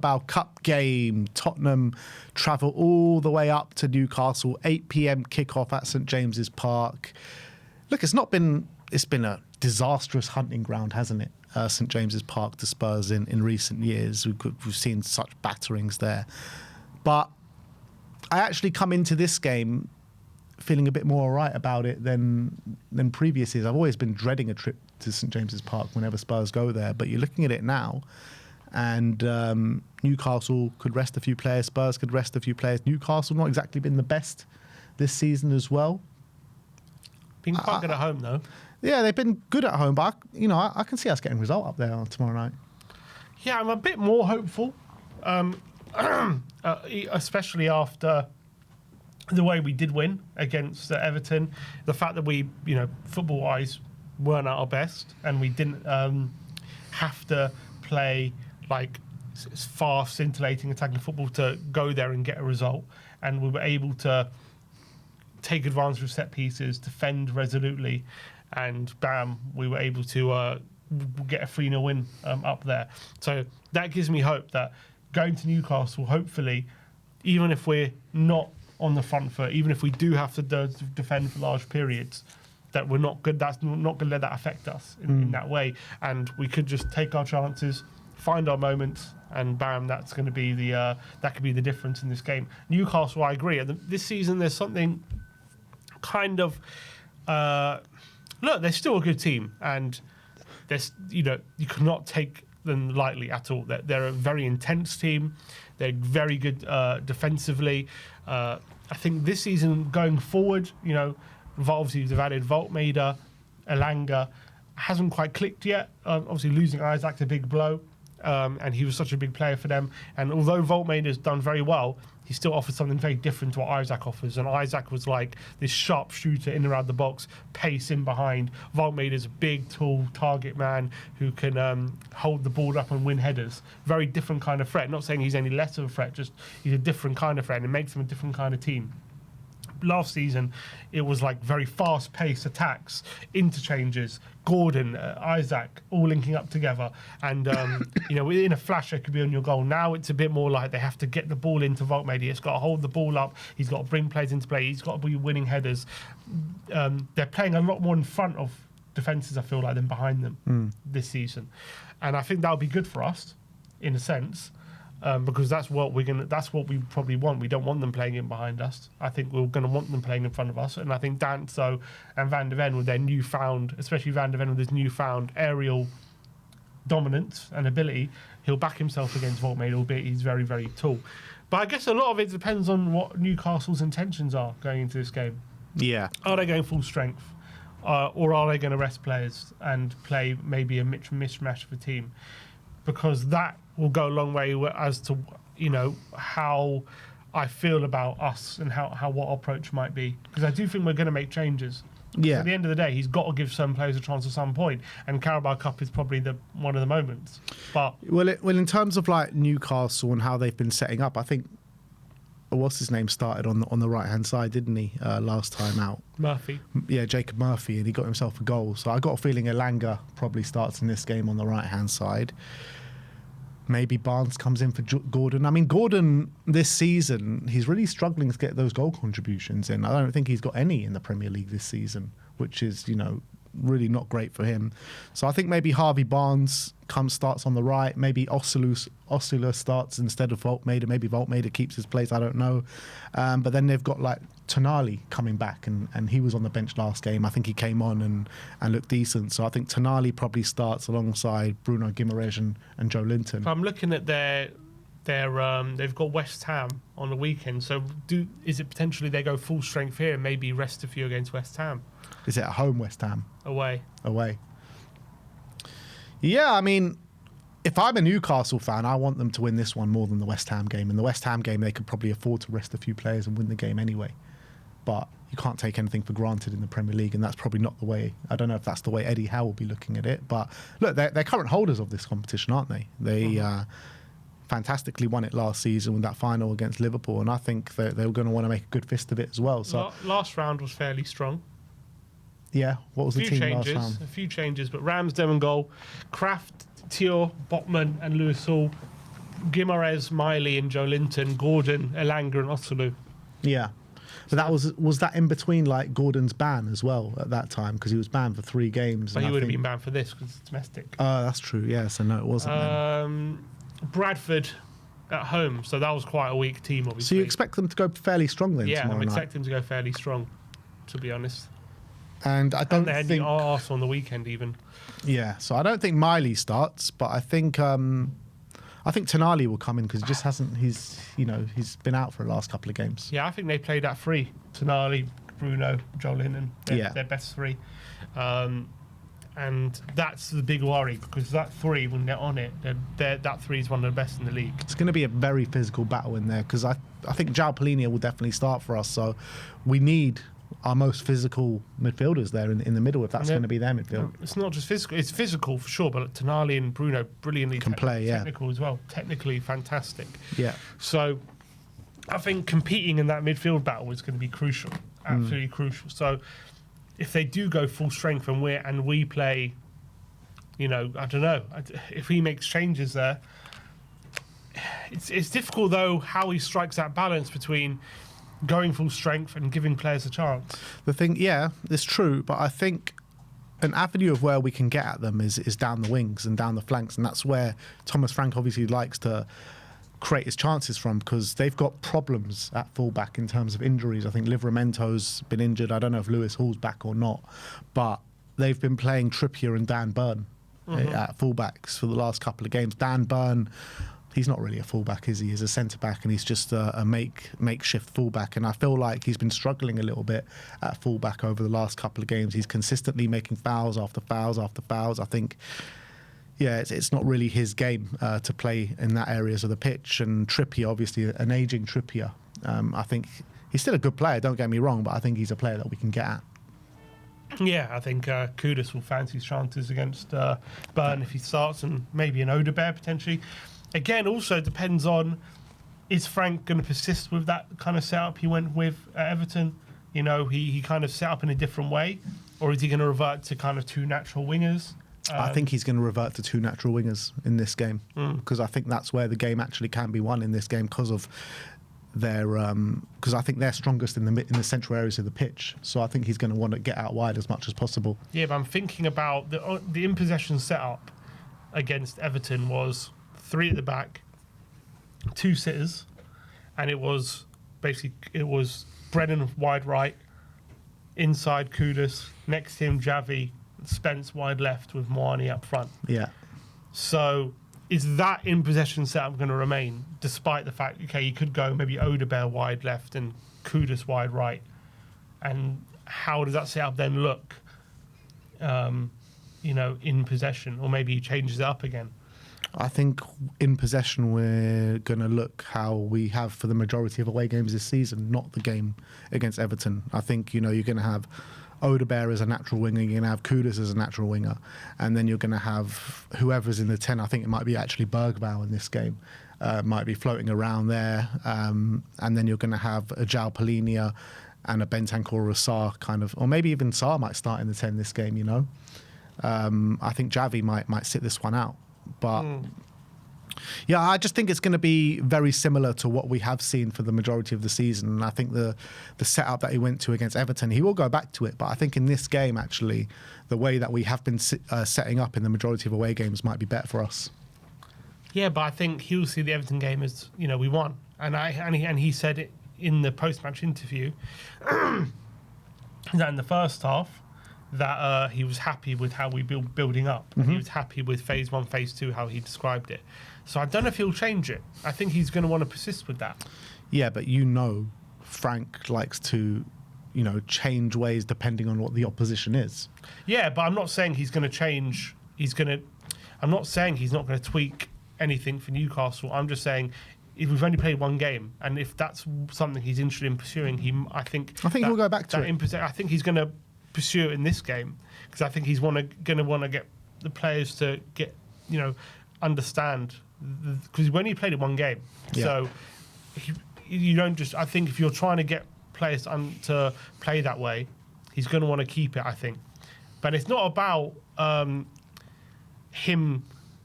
Carabao Cup game. Tottenham travel all the way up to Newcastle. 8 p.m. kickoff at St James's Park. Look, it's been a disastrous hunting ground, hasn't it? St James's Park to Spurs in recent years. We've seen such batterings there. But I actually come into this game feeling a bit more all right about it than previous years. I've always been dreading a trip to St James's Park whenever Spurs go there. But you're looking at it now, and Newcastle could rest a few players. Spurs could rest a few players. Newcastle not exactly been the best this season as well. Been quite good at home, though. Yeah, they've been good at home, but I can see us getting a result up there tomorrow night. Yeah, I'm a bit more hopeful, especially after the way we did win against Everton. The fact that we, football-wise, weren't at our best, and we didn't have to play like fast, scintillating, attacking football to go there and get a result, and we were able to take advantage of set pieces, defend resolutely, and bam, we were able to get a 3-0 win up there. So that gives me hope that going to Newcastle, hopefully, even if we're not on the front foot, even if we do have to defend for large periods, that we're not good. That's not going to let that affect us in that way, and we could just take our chances, find our moments, and bam, that's going to be that could be the difference in this game. Newcastle, I agree. This season, there's something kind of look. They're still a good team, and there's you cannot take them lightly at all. They're a very intense team. They're very good defensively. I think this season going forward, obviously they've added Voltmaida, Elanga, hasn't quite clicked yet. Obviously losing Isaac's a big blow, and he was such a big player for them. And although Voltmaida has done very well, he still offers something very different to what Isaac offers. And Isaac was like this sharp shooter in and around the box, pace in behind. Voltmaida's a big, tall target man who can hold the ball up and win headers. Very different kind of threat. Not saying he's any less of a threat, just he's a different kind of threat, and it makes him a different kind of team. Last season, it was like very fast-paced attacks, interchanges, Gordon, Isaac, all linking up together. And, in a flash, they could be on your goal. Now it's a bit more like they have to get the ball into Voltmaida. He's got to hold the ball up. He's got to bring players into play. He's got to be winning headers. They're playing a lot more in front of defences, I feel like, than behind them this season. And I think that'll be good for us, in a sense. Because that's what we probably want. We don't want them playing in behind us. I think we're going to want them playing in front of us. And I think Danso and Van de Ven with their newfound, especially Van de Ven with his newfound aerial dominance and ability, he'll back himself against Voltmaida, albeit he's very, very tall. But I guess a lot of it depends on what Newcastle's intentions are going into this game. Yeah. Are they going full strength? Or are they going to rest players and play maybe a mishmash of a team? Because that will go a long way as to how I feel about us and how what our approach might be. Because I do think we're going to make changes. Yeah. At the end of the day, he's got to give some players a chance at some point, and Carabao Cup is probably one of the moments. But well, in terms of like Newcastle and how they've been setting up, I think what's his name started on the right hand side, didn't he? Last time out, Murphy. Yeah, Jacob Murphy, and he got himself a goal. So I got a feeling Elanga probably starts in this game on the right hand side. Maybe Barnes comes in for Gordon. I mean, Gordon this season, he's really struggling to get those goal contributions in. I don't think he's got any in the Premier League this season, which is, really not great for him. So I think maybe Harvey Barnes starts on the right. Maybe Osula starts instead of Voltmaida. Maybe Voltmaida keeps his place. I don't know. But then they've got like Tonali coming back, and he was on the bench last game. I think he came on and looked decent. So I think Tonali probably starts alongside Bruno Guimaraes and Joe Linton. I'm looking at their they've got West Ham on the weekend. So is it potentially they go full strength here and maybe rest a few against West Ham? Is it at home, West Ham? Away. Yeah, I mean, if I'm a Newcastle fan, I want them to win this one more than the West Ham game. In the West Ham game, they could probably afford to rest a few players and win the game anyway. But you can't take anything for granted in the Premier League, and that's probably not the way. I don't know if that's the way Eddie Howe will be looking at it. But look, they're current holders of this competition, aren't they? They fantastically won it last season with that final against Liverpool, and I think they were going to want to make a good fist of it as well. So last round was fairly strong. Yeah, what was the team last round? A few changes, but Ramsdale in goal, Kraft, Thiaw, Botman and Lewis Hall Guimaraes, Miley, and Joe Linton, Gordon, Elanga, and Otalu. Yeah. But that was that in between like Gordon's ban as well at that time, because he was banned for 3 games. But he would have been banned for this because it's domestic. That's true. Yeah, so no, it wasn't. Then. Bradford at home, so that was quite a weak team, obviously. So you expect them to go fairly strong then? Yeah, tomorrow I'm night? expecting them to go fairly strong, to be honest. And I don't They had think Arsenal on the weekend even. Yeah, so I don't think Miley starts, but I think Tonali will come in because he just hasn't. He's been out for the last couple of games. Yeah, I think they played at 3. Tonali, Bruno, Joe Linton. Their best 3. And that's the big worry, because that 3, when they're on it, that 3 is one of the best in the league. It's going to be a very physical battle in there, because I think João Palhinha will definitely start for us. So we need our most physical midfielders there in the middle, if that's going to be their midfield. It's not just physical; it's physical for sure. But Tonali and Bruno brilliantly Can play, yeah. technical as well. Technically fantastic. Yeah. So I think competing in that midfield battle is going to be crucial, absolutely crucial. So if they do go full strength and we play, I don't know, if he makes changes there, it's difficult though how he strikes that balance between going full strength and giving players a chance. The thing, yeah, it's true, but I think an avenue of where we can get at them is down the wings and down the flanks, and that's where Thomas Frank obviously likes to create his chances from, because they've got problems at fullback in terms of injuries. I think Livramento's been injured. I don't know if Lewis Hall's back or not, but they've been playing Trippier and Dan Burn at fullbacks for the last couple of games. Dan Burn, he's not really a fullback, is he? He's a centre-back, and he's just a makeshift fullback. And I feel like he's been struggling a little bit at fullback over the last couple of games. He's consistently making fouls after fouls after fouls. I think, yeah, it's not really his game to play in that areas of the pitch. And Trippier, obviously, an ageing Trippier. I think he's still a good player, don't get me wrong, but I think he's a player that we can get at. Yeah, I think Kudus will fancy his chances against Burn if he starts, and maybe an Odebear potentially. Again, also depends on, is Frank going to persist with that kind of setup he went with at Everton? He kind of set up in a different way, or is he going to revert to kind of 2 natural wingers? I think he's going to revert to 2 natural wingers in this game, because I think that's where the game actually can be won in this game, because of their because I think they're strongest in the central areas of the pitch. So I think he's going to want to get out wide as much as possible. Yeah, but I'm thinking about the in possession setup against Everton was 3 at the back, 2 sitters, and it was Brennan wide right, inside Kudus, next to him Javi, Spence wide left with Moani up front. Yeah. So is that in possession setup going to remain, despite the fact, okay, you could go maybe Odebear wide left and Kudus wide right, and how does that setup then look, in possession, or maybe he changes it up again? I think in possession we're going to look how we have for the majority of away games this season, not the game against Everton. I think, you're going to have Odebear as a natural winger, you're going to have Kudus as a natural winger, and then you're going to have whoever's in the 10. I think it might be actually Bergvall in this game, might be floating around there, and then you're going to have a João Palhinha and a Bentancur or a Sarr kind of, or maybe even Sarr might start in the 10 this game, I think Javi might sit this one out. But yeah, I just think it's going to be very similar to what we have seen for the majority of the season. And I think the setup that he went to against Everton, he will go back to it. But I think in this game, actually, the way that we have been setting up in the majority of away games might be better for us. Yeah, but I think he'll see the Everton game as, we won. And he said it in the post-match interview that in the first half, that he was happy with how we building up. He was happy with phase 1, phase 2, how he described it. So I don't know if he'll change it. I think he's going to want to persist with that. Yeah, but Frank likes to, change ways depending on what the opposition is. Yeah, but I'm not saying he's going to change. I'm not saying he's not going to tweak anything for Newcastle. I'm just saying, if we've only played 1 game, and if that's something he's interested in pursuing, I think he'll go back to it. I think he's going to pursue it in this game, because I think he's going to want to get the players to get, understand, because we've only played it 1 game. Yeah. So you don't just, I think if you're trying to get players to play that way, he's going to want to keep it, I think. But it's not about him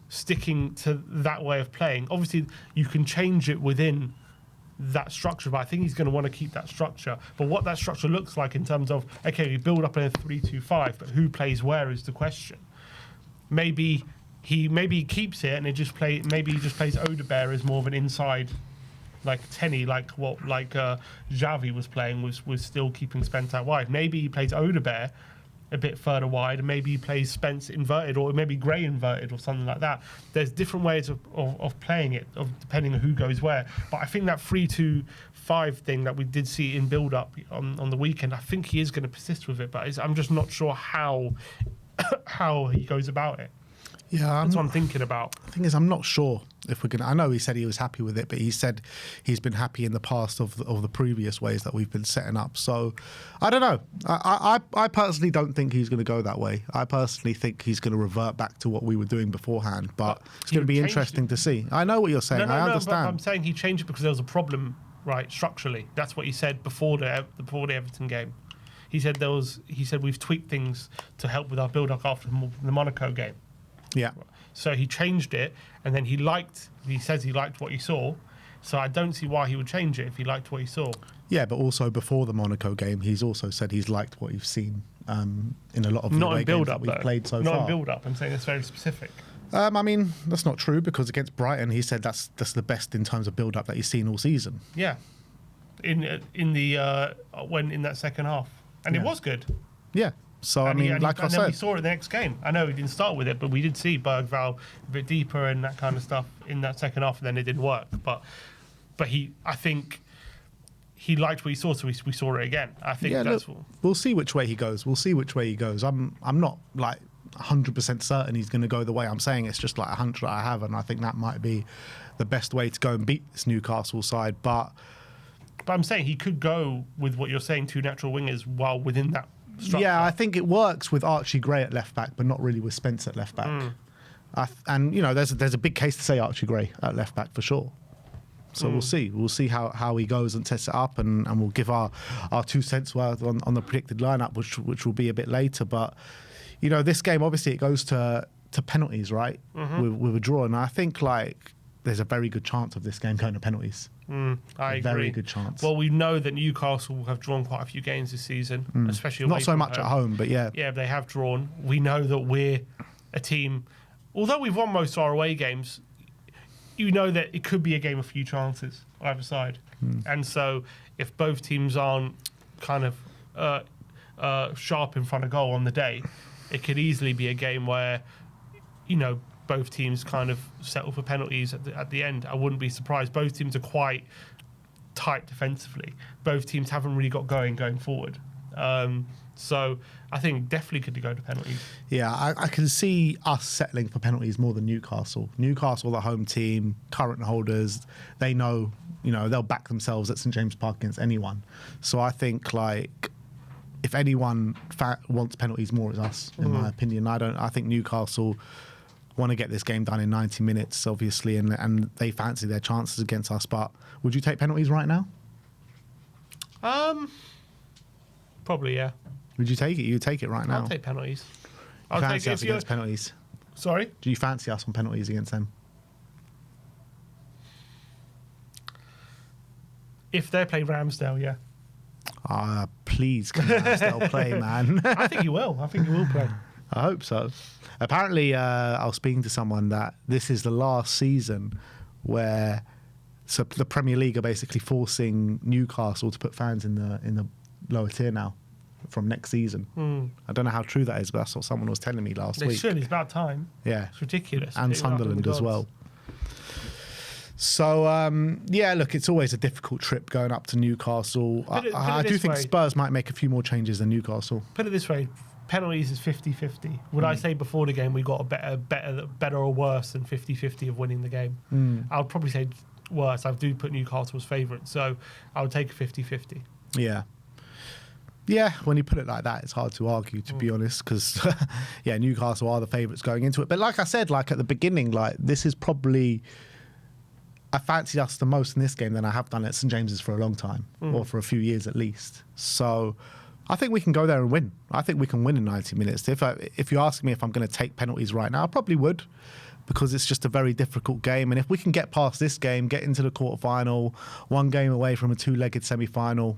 sticking to that way of playing. Obviously, you can change it within that structure, but I think he's going to want to keep that structure. But what that structure looks like in terms of, okay, we build up in a 3-2-5, but who plays where is the question. Maybe he keeps it and maybe he just plays Odebear as more of an inside, like Tenny, like Xavi was playing, was still keeping Spence out wide. Maybe he plays Odebear a bit further wide, and maybe he plays Spence inverted, or maybe Gray inverted, or something like that. There's different ways of playing it, depending on who goes where. But I think that 3-2-5 thing that we did see in build-up on the weekend, I think he is going to persist with it, but I'm just not sure how he goes about it. Yeah, that's what I'm thinking about. The thing is, I'm not sure if we're going to... I know he said he was happy with it, but he said he's been happy in the past of the previous ways that we've been setting up. So, I don't know. I personally don't think he's going to go that way. I personally think he's going to revert back to what we were doing beforehand, but it's going to be interesting to see. I know what you're saying. I understand. But I'm saying he changed it because there was a problem, right, structurally. That's what he said before the Everton game. He said we've tweaked things to help with our build-up after the Monaco game. Yeah. So he changed it, and then he says he liked what he saw. So I don't see why he would change it if he liked what he saw. Yeah, but also before the Monaco game, he's also said he's liked what you've seen in a lot of the away games that we've played so far. Not in build-up. I'm saying it's very specific. I mean, that's not true, because against Brighton, he said that's the best in terms of build-up that he's seen all season. Yeah, in that second half, and it was good. Yeah. So, I mean, like I said... And then we saw it in the next game. I know he didn't start with it, but we did see Bergvall a bit deeper and that kind of stuff in that second half, and then it didn't work. But I think he liked what he saw, so we saw it again. I think that's what... We'll see which way he goes. I'm not, like, 100% certain he's going to go the way I'm saying. It's just like a hunch that I have, and I think that might be the best way to go and beat this Newcastle side. But I'm saying he could go with what you're saying, 2 natural wingers, while within that structure. Yeah, I think it works with Archie Gray at left back, but not really with Spence at left back. And you know, there's a big case to say Archie Gray at left back for sure. So we'll see. We'll see how he goes and tests it up, and we'll give our 2 cents worth on the predicted lineup, which will be a bit later. But you know, this game obviously it goes to penalties, right? With a draw, and I think like there's a very good chance of this game going to penalties. I agree. Very good chance. Well, we know that Newcastle have drawn quite a few games this season, especially not so much at home, but yeah. Yeah, they have drawn. We know that we're a team, although we've won most of our away games, you know that it could be a game of few chances on either side. And so if both teams aren't kind of sharp in front of goal on the day, it could easily be a game where, you know, both teams kind of settle for penalties at the end. I wouldn't be surprised. Both teams are quite tight defensively. Both teams haven't really got going forward. So I think definitely could go to penalties. Yeah, I can see us settling for penalties more than Newcastle. Newcastle, the home team, current holders, they know, you know, they'll back themselves at St James Park against anyone. So I think like if anyone wants penalties more, it's us, in my opinion. I think Newcastle want to get this game done in 90 minutes, obviously, and they fancy their chances against us. But would you take penalties right now? Probably, yeah. Would you take it? You would take it right now? I'll take penalties. I'll fancy us against penalties? Sorry? Do you fancy us on penalties against them? If they play Ramsdale, yeah. Please can Ramsdale play, man. I think he will. I think he will play. I hope so. Apparently, I was speaking to someone that this is the last season where the Premier League are basically forcing Newcastle to put fans in the lower tier now from next season. I don't know how true that is, but that's what someone was telling me last week. They should. It's about time. Yeah. It's ridiculous. And Sunderland as well. So, yeah, look, it's always a difficult trip going up to Newcastle. I do think Spurs might make a few more changes than Newcastle. Put it this way. Penalties is 50-50. Would I say before the game we got a better or worse than 50-50 of winning the game? I would probably say worse. I do put Newcastle as favourite, so I would take a 50-50. Yeah. Yeah, when you put it like that, it's hard to argue, to be honest, because, yeah, Newcastle are the favourites going into it. But like I said, like at the beginning, like this is probably... I fancied us the most in this game than I have done at St James's for a long time, or for a few years at least. So... I think we can go there and win. I think we can win in 90 minutes. If you ask me if I'm going to take penalties right now, I probably would. because it's just a very difficult game. And if we can get past this game, get into the quarterfinal, one game away from a two-legged semi-final,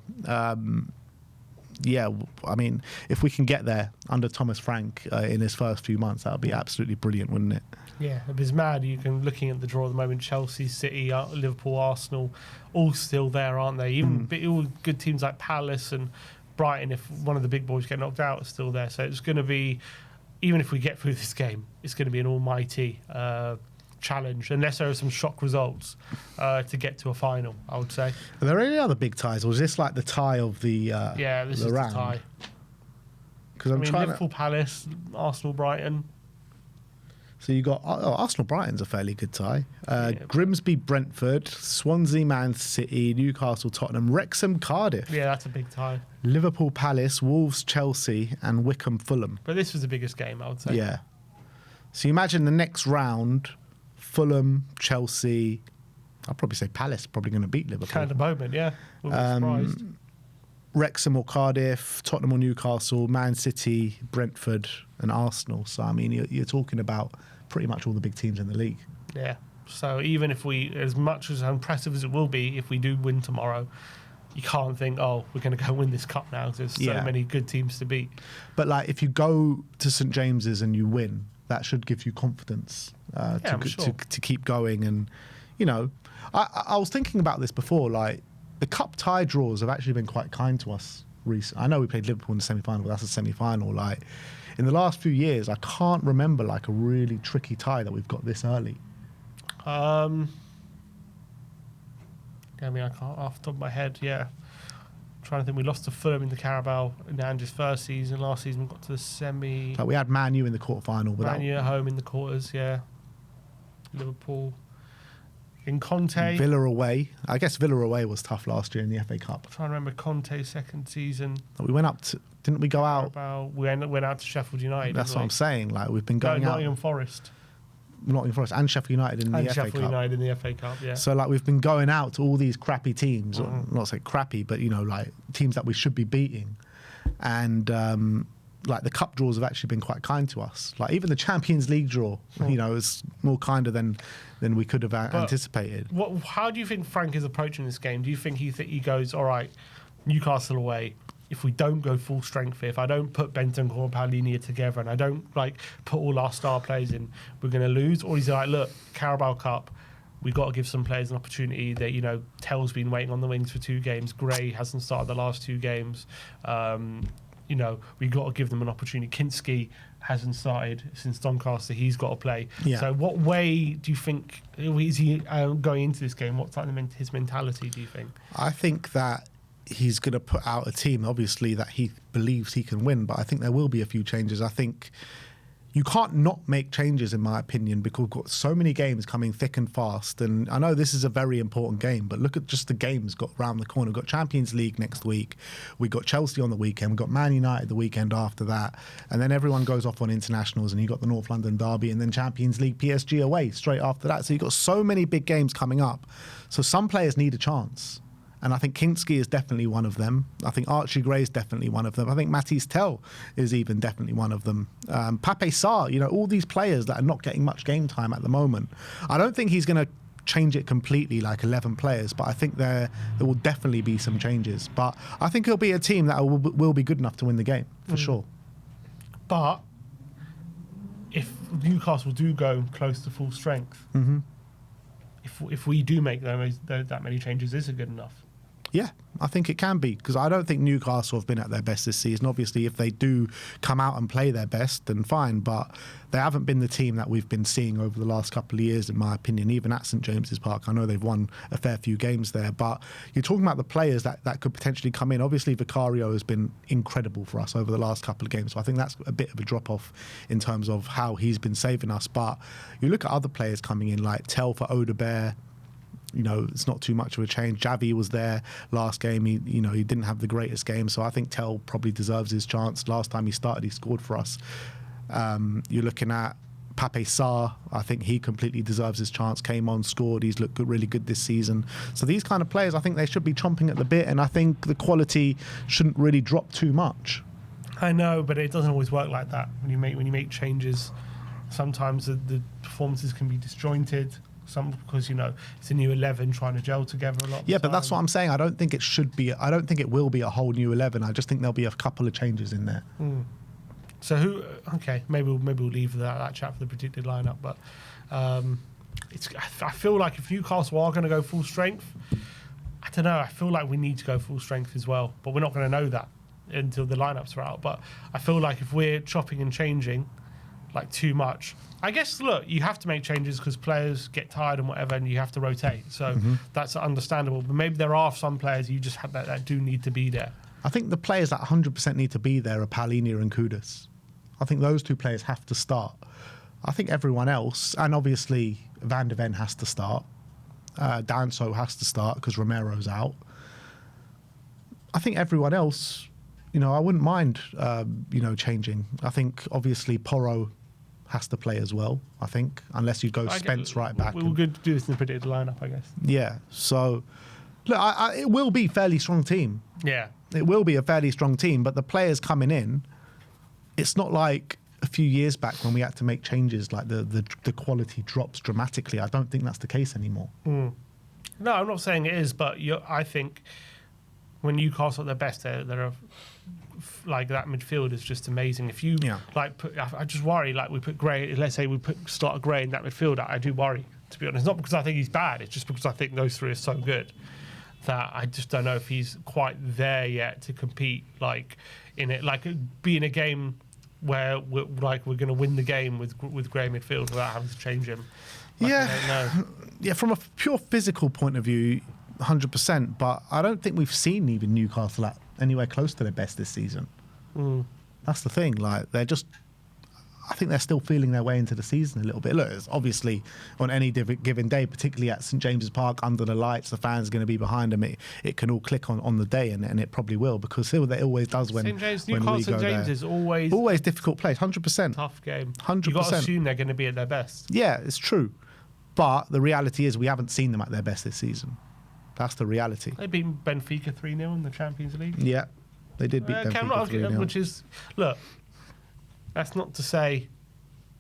yeah, I mean, if we can get there under Thomas Frank in his first few months, that would be absolutely brilliant, wouldn't it? Yeah, if it's mad, you can, looking at the draw at the moment, Chelsea, City, Liverpool, Arsenal, all still there, aren't they? Even all good teams like Palace and Brighton, if one of the big boys get knocked out, are still there. So it's going to be, even if we get through this game, it's going to be an almighty challenge, unless there are some shock results to get to a final, I would say. Are there any other big ties, or is this like the tie of the yeah, this is round? the tie. Because I mean, Liverpool, Palace, Arsenal, Brighton. So you got Arsenal, Brighton's a fairly good tie. Grimsby, Brentford, Swansea, Man City, Newcastle, Tottenham, Wrexham, Cardiff. Yeah, that's a big tie. Liverpool, Palace, Wolves, Chelsea, and Wycombe, Fulham. But this was the biggest game, I would say. Yeah. So you imagine the next round, Fulham, Chelsea. I'll probably say Palace probably going to beat Liverpool. Kind of moment, yeah. Wouldn't be surprised. Wrexham or Cardiff, Tottenham or Newcastle, Man City, Brentford, and Arsenal. So I mean, you're talking about pretty much all the big teams in the league. Yeah. So even if we, as much as impressive as it will be, if we do win tomorrow, you can't think, oh, we're going to go win this cup now. There's so many good teams to beat. But like, if you go to St James's and you win, that should give you confidence to keep going. And you know, I was thinking about this before. Like, the cup tie draws have actually been quite kind to us recently. I know we played Liverpool in the semi-final, but that's a semi-final. Like, in the last few years, I can't remember like a really tricky tie that we've got this early. I mean, I can't off the top of my head. Yeah, I'm trying to think. We lost to Fulham in the Carabao in Andrew's first season. Last season, we got to the semi. Like, we had Man U in the quarterfinal, but Man U at home in the quarters. Yeah, Liverpool. In Conte. Villa away. I guess Villa away was tough last year in the FA Cup. I'm trying to remember Conte's second season. We went up to, didn't we go out? We went out to Sheffield United. That's what I'm saying. Like, we've been going out. Nottingham Forest. Nottingham Forest and Sheffield United in the FA Cup. Sheffield United in the FA Cup, yeah. So like, we've been going out to all these crappy teams, or not say crappy, but you know, like teams that we should be beating. And like, the cup draws have actually been quite kind to us. Like, even the Champions League draw, you know, is more kinder than we could have anticipated. How do you think Frank is approaching this game? Do you think he goes, all right, Newcastle away, if we don't go full strength here, if I don't put Bentancur and Palhinha together and I don't like put all our star players in, we're going to lose? Or he's like, look, Carabao Cup, we've got to give some players an opportunity. That, you know, Tell's been waiting on the wings for 2 games. Gray hasn't started the last 2 games. You know, we've got to give them an opportunity. Kinski hasn't started since Doncaster. He's got to play. Yeah. So what way do you think, is he going into this game? What's like his mentality, do you think? I think that he's going to put out a team, obviously, that he believes he can win, but I think there will be a few changes. I think you can't not make changes, in my opinion, because we've got so many games coming thick and fast. And I know this is a very important game, but look at just the games got round the corner. We've got Champions League next week. We've got Chelsea on the weekend. We've got Man United the weekend after that. And then everyone goes off on internationals, and you've got the North London derby, and then Champions League PSG away straight after that. So you've got so many big games coming up. So some players need a chance. And I think Kinski is definitely one of them. I think Archie Gray is definitely one of them. I think Matisse Tell is even definitely one of them. Pape Sarr, you know, all these players that are not getting much game time at the moment. I don't think he's going to change it completely, like 11 players, but I think there will definitely be some changes. But I think it'll be a team that will be good enough to win the game, for sure. But if Newcastle do go close to full strength, if we do make that many changes, is it good enough? Yeah, I think it can be, because I don't think Newcastle have been at their best this season. Obviously, if they do come out and play their best, then fine, but they haven't been the team that we've been seeing over the last couple of years, in my opinion, even at St James's Park. I know they've won a fair few games there, but you're talking about the players that could potentially come in. Obviously, Vicario has been incredible for us over the last couple of games, so I think that's a bit of a drop-off in terms of how he's been saving us. But you look at other players coming in, like Tell for Odebear. You know, it's not too much of a change. Javi was there last game. He didn't have the greatest game, so I think Tell probably deserves his chance. Last time he started, he scored for us. You're looking at Pape Sarr. I think he completely deserves his chance. Came on, scored. He's looked really good this season. So these kind of players, I think they should be chomping at the bit, and I think the quality shouldn't really drop too much. I know, but it doesn't always work like that when you make changes Sometimes the performances can be disjointed. Some because it's a new 11 trying to gel together a lot. Yeah, but that's what I'm saying. I don't think it should be. I don't think it will be a whole new 11. I just think there'll be a couple of changes in there. So who? Okay, maybe we'll leave that chat for the predicted lineup. But I feel like if Newcastle are going to go full strength, I don't know. I feel like we need to go full strength as well, but we're not going to know that until the lineups are out. But I feel like if we're chopping and changing like too much, I guess, look, you have to make changes because players get tired and whatever, and you have to rotate. So that's understandable. But maybe there are some players you just have that do need to be there. I think the players that 100% need to be there are Palhinha and Kudus. I think those two players have to start. I think everyone else, and obviously Van de Ven has to start. Danso has to start because Romero's out. I think everyone else, I wouldn't mind, changing. I think obviously Porro has to play as well, I think, unless you go Spence right back. We're good to do this in the predicted lineup, I guess. Yeah, so look, it will be a fairly strong team. Yeah. It will be a fairly strong team, but the players coming in, it's not like a few years back when we had to make changes, like the quality drops dramatically. I don't think that's the case anymore. No, I'm not saying it is, but I think when Newcastle at their best, they're like that midfield is just amazing. If you I just worry, like we put Gray, let's say we start Gray in that midfield, I do worry, to be honest. Not because I think he's bad, it's just because I think those three are so good that I just don't know if he's quite there yet to compete like in it, like be in a game where we're going to win the game with Gray midfield without having to change him. Like, yeah, from a pure physical point of view, 100%. But I don't think we've seen even Newcastle at anywhere close to their best this season. That's the thing. Like I think they're still feeling their way into the season a little bit. Look, it's obviously on any given day, particularly at St James's Park under the lights, the fans are going to be behind them. It can all click on the day, and it probably will, because it always does when St James, when Newcastle we go St James there. is always difficult place. 100%. tough game. 100%. You got to assume they're going to be at their best. Yeah, it's true. But the reality is we haven't seen them at their best this season. That's the reality. They beat Benfica 3-0 in the Champions League. Yeah, they did beat Benfica 3-0. Which is, look, that's not to say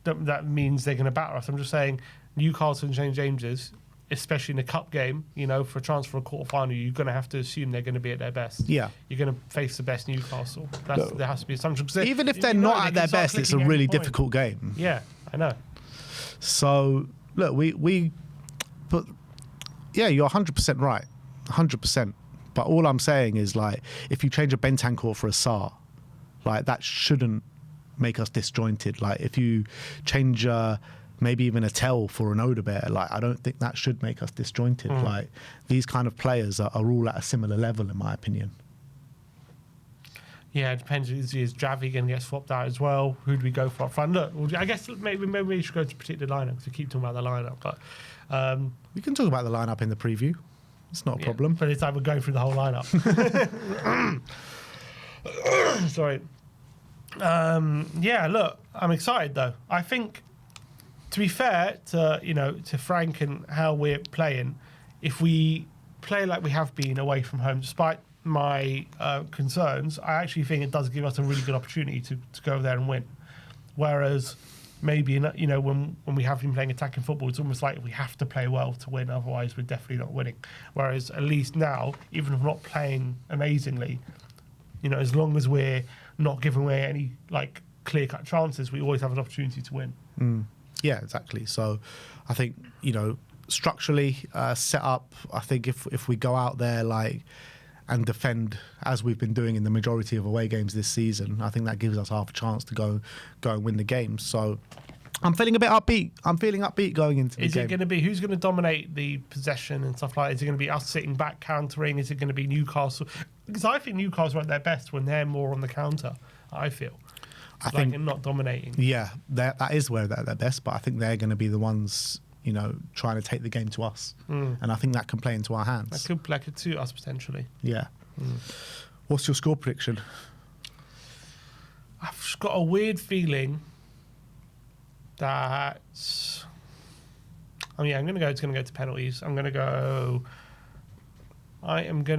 that means they're going to batter us. I'm just saying Newcastle and St James's, especially in a cup game, for a chance for a quarter-final, you're going to have to assume they're going to be at their best. Yeah. You're going to face the best Newcastle. There has to be assumption. Even if they're not at their best, it's a really difficult game. Yeah, I know. So, look, but yeah, you're 100% right. 100%. But all I'm saying is, like, if you change a Bentancur for a Sarr, like, that shouldn't make us disjointed. Like, if you change maybe even a Tell for an Odebear, like, I don't think that should make us disjointed. Like, these kind of players are all at a similar level, in my opinion. Yeah, it depends. Is Javi going to get swapped out as well? Who do we go for up front? Look, I guess maybe we should go to predicted lineup, because we keep talking about the lineup. But we can talk about the lineup in the preview. It's not a problem. But it's like we're going through the whole lineup. Sorry. Yeah, look, I'm excited though. I think, to be fair to Frank and how we're playing, if we play like we have been away from home, despite my concerns, I actually think it does give us a really good opportunity to go over there and win. Whereas maybe when we have been playing attacking football, it's almost like we have to play well to win, otherwise we're definitely not winning. Whereas at least now, even if we're not playing amazingly, as long as we're not giving away any like clear-cut chances, we always have an opportunity to win. Yeah, exactly. So I think, structurally set up, I think if we go out there and defend as we've been doing in the majority of away games this season, I think that gives us half a chance to go and win the game. So I'm feeling a bit upbeat. I'm feeling upbeat going into the game. Is it going to be, who's going to dominate the possession and stuff like that? Is it going to be us sitting back countering? Is it going to be Newcastle? Because I think Newcastle are at their best when they're more on the counter, I feel. I think, and not dominating. Yeah, that is where they're at their best, but I think they're going to be the ones, trying to take the game to us. And I think that can play into our hands. That could suit us potentially. Yeah. What's your score prediction? I've just got a weird feeling that I'm going to go. It's going to go to penalties. I am going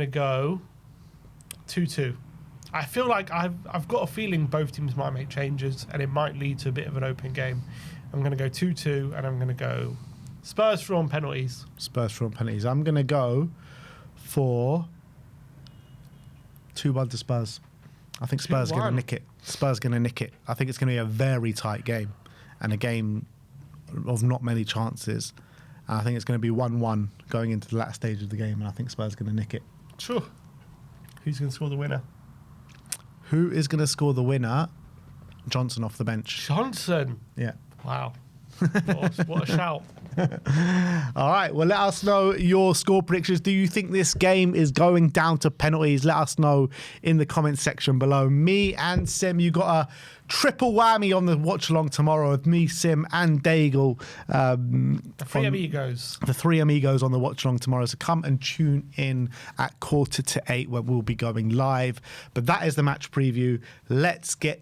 to go 2-2. I feel like I've got a feeling both teams might make changes, and it might lead to a bit of an open game. I'm going to go 2-2, and I'm going to go Spurs through on penalties. Spurs through on penalties. I'm going to go for 2-1 to Spurs. I think Spurs are going to 2-1. nick it. Spurs going to nick it. I think it's going to be a very tight game and a game of not many chances. And I think it's going to be 1-1 going into the latter stage of the game, and I think Spurs are going to nick it. Sure. Who's going to score the winner? Who is going to score the winner? Johnson off the bench. Johnson. Yeah. Wow. What a shout. All right. Well, let us know your score predictions. Do you think this game is going down to penalties? Let us know in the comments section below. Me and Sim, you got a triple whammy on the watch along tomorrow with me, Sim, and Daigle. The three amigos. The three amigos on the watch along tomorrow. So come and tune in at 7:45 where we'll be going live. But that is the match preview. Let's get